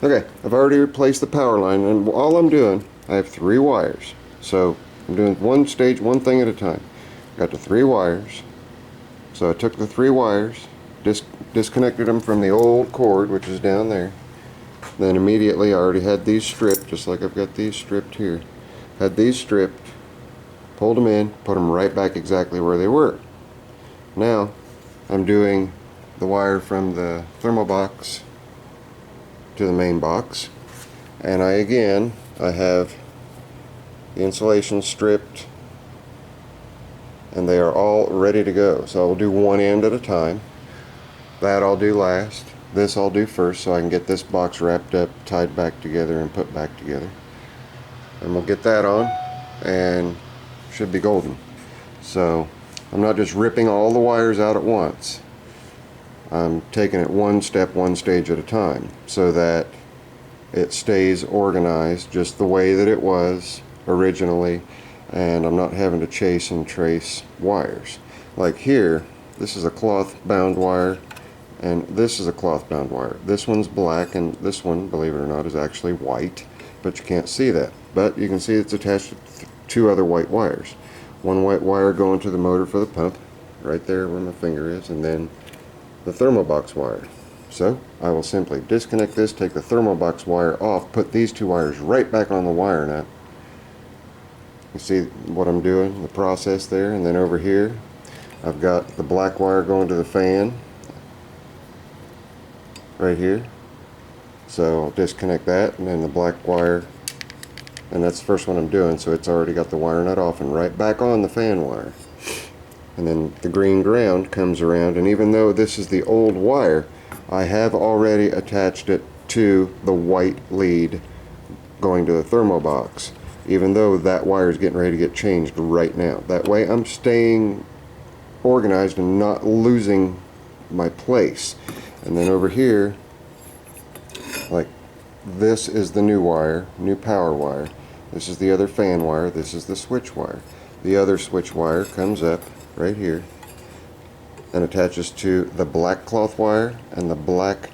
Okay, I've already replaced the power line, and all I'm doing, I have 3 wires. So I'm doing one stage, one thing at a time. Got the 3 wires. So I took the 3 wires, disconnected them from the old cord, which is down there. Then immediately I already had these stripped, just like I've got these stripped here. Had these stripped, pulled them in, put them right back exactly where they were. Now I'm doing the wire from the thermal box to the main box, and I have the insulation stripped, and they are all ready to go. So I'll do one end at a time. That I'll do last. This I'll do first, so I can get this box wrapped up, tied back together, and put back together. And we'll get that on, and should be golden. So I'm not just ripping all the wires out at once. I'm taking it one step, one stage at a time, so that it stays organized just the way that it was originally, and I'm not having to chase and trace wires. Like here, this is a cloth bound wire, and this is a cloth bound wire. This one's black, and this one, believe it or not, is actually white, but you can't see that. But you can see it's attached to 2 other white wires. One white wire going to the motor for the pump, right there where my finger is, and then the thermal box wire. So I will simply disconnect this, take the thermal box wire off, put these 2 wires right back on the wire nut. You see what I'm doing, the process there. And then over here I've got the black wire going to the fan right here. So I'll disconnect that, and then the black wire, and that's the first one I'm doing, so it's already got the wire nut off and right back on the fan wire. And then the green ground comes around, and even though this is the old wire, I have already attached it to the white lead going to the thermal box, even though that wire is getting ready to get changed right now. That way I'm staying organized and not losing my place. And then over here, like, this is the new wire, new power wire. This is the other fan wire. This is the switch wire. The other switch wire comes up right here and attaches to the black cloth wire and the black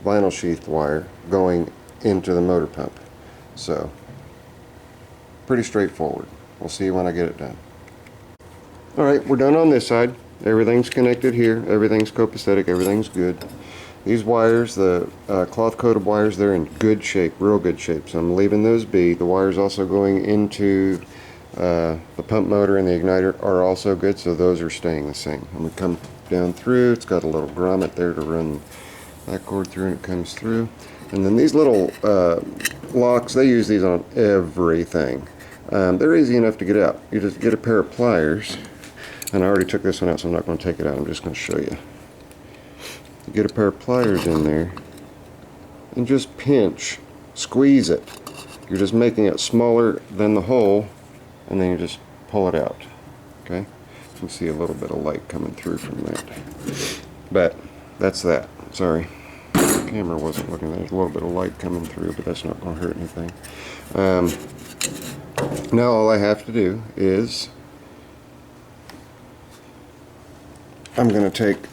vinyl sheath wire going into the motor pump. So pretty straightforward. We'll see when I get it done. Alright, we're done on this side. Everything's connected here. Everything's copacetic. Everything's good. These wires, the cloth coated wires, they're in good shape, real good shape. So I'm leaving those be. The wires also going into the pump motor and the igniter are also good, so those are staying the same. I'm going to come down through. It's got a little grommet there to run that cord through, and it comes through. And then these little locks, they use these on everything. They're easy enough to get out. You just get a pair of pliers, and I already took this one out, so I'm not going to take it out. I'm just going to show you. You get a pair of pliers in there and just pinch, squeeze it. You're just making it smaller than the hole, and then you just pull it out. Okay? You can see a little bit of light coming through from that. But that's that. Sorry. The camera wasn't looking. There's a little bit of light coming through, but that's not going to hurt anything. Now all I have to do is I'm going to take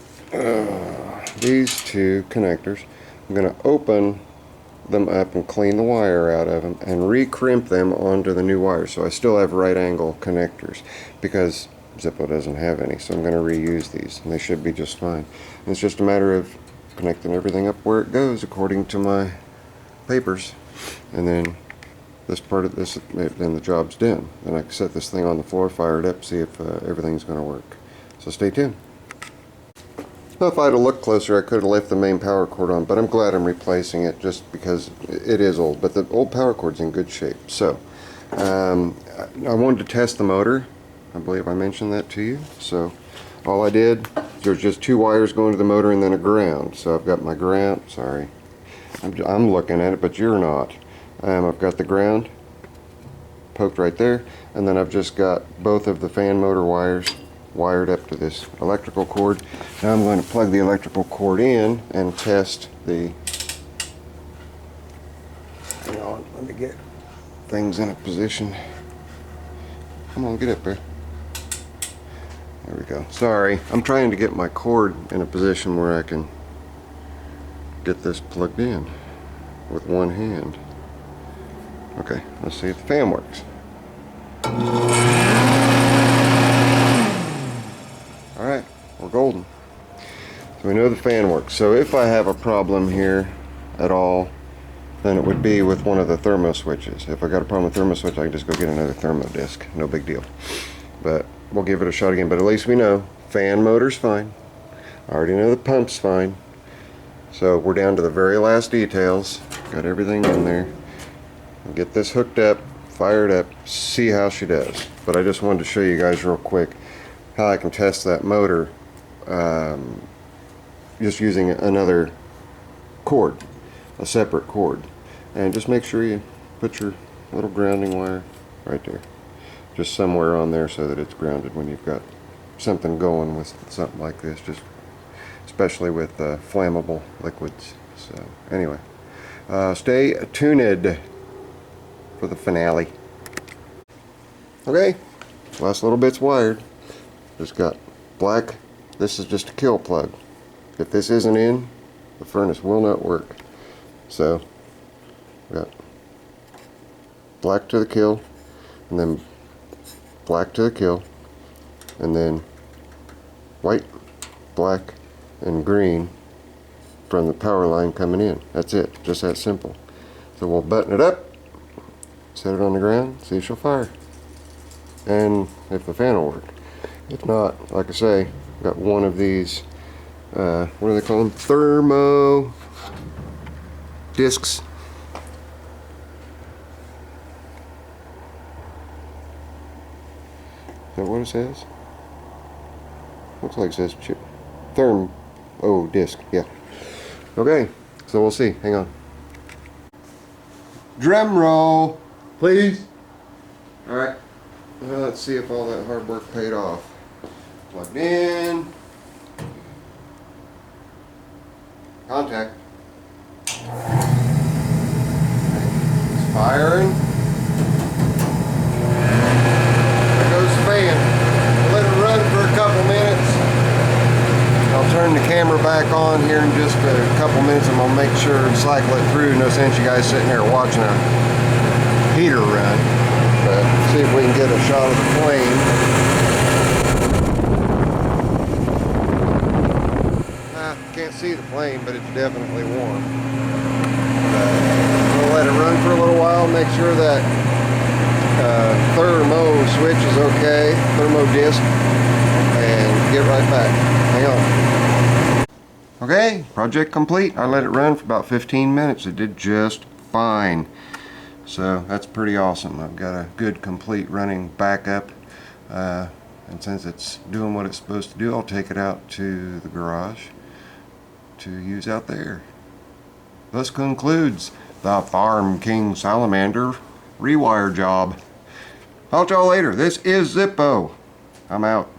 these 2 connectors. I'm going to open them up and clean the wire out of them and recrimp them onto the new wire. So I still have right angle connectors because Zippo doesn't have any. So I'm going to reuse these, and they should be just fine. And it's just a matter of connecting everything up where it goes according to my papers. And then this part of this, then the job's done. Then I can set this thing on the floor, fire it up, see if everything's going to work. So stay tuned. If I had looked closer, I could have left the main power cord on, but I'm glad I'm replacing it just because it is old. But the old power cord's in good shape. So I wanted to test the motor. I believe I mentioned that to you. So all I did, there's just 2 wires going to the motor and then a ground. So I've got my ground. Sorry, I'm looking at it, but you're not. I've got the ground poked right there, and then I've just got both of the fan motor wires wired up to this electrical cord. Now I'm going to plug the electrical cord in and test the, hang on, let me get things in a position. Come on, get up there. There we go. Sorry, I'm trying to get my cord in a position where I can get this plugged in. with one hand. Okay, let's see if the fan works. Alright, we're golden. So we know the fan works. So if I have a problem here at all, then it would be with one of the thermo switches. If I got a problem with thermo switch, I can just go get another thermo disc. No big deal. But we'll give it a shot again. But at least we know fan motor's fine. I already know the pump's fine. So we're down to the very last details. Got everything in there. I'll get this hooked up, fired up, see how she does. But I just wanted to show you guys real quick how I can test that motor just using another cord, a separate cord. And just make sure you put your little grounding wire right there, just somewhere on there so that it's grounded when you've got something going with something like this, just especially with flammable liquids. So anyway, stay tuned for the finale. Okay, last little bit's wired. Just got black. This is just a kill plug. If this isn't in, the furnace will not work. So we got black to the kill, and then black to the kill, and then white, black, and green from the power line coming in. That's it, just that simple. So we'll button it up, set it on the ground, see if she'll fire, and if the fan will work. If not, like I say, got one of these what do they call them, thermo discs. Is that what it says? Looks like it says chip thermo disc. Yeah. Okay, so we'll see. Hang on. Drum roll, please. All right. Let's see if all that hard work paid off. Plugged in. Contact. It's firing. There goes the fan. Let it run for a couple minutes. I'll turn the camera back on here in just a couple minutes, and I'll make sure and cycle it through. No sense you guys sitting there watching a heater run. But see if we can get a shot of the flame. Can't see the flame, but it's definitely warm. We'll let it run for a little while, make sure that thermo switch is okay, thermo disc, and get right back. Hang on. Okay, project complete. I let it run for about 15 minutes. It did just fine. So that's pretty awesome. I've got a good complete running backup. And since it's doing what it's supposed to do, I'll take it out to the garage to use out there. This concludes the Farm King Salamander rewire job. I'll tell y'all later. This is Zippo. I'm out.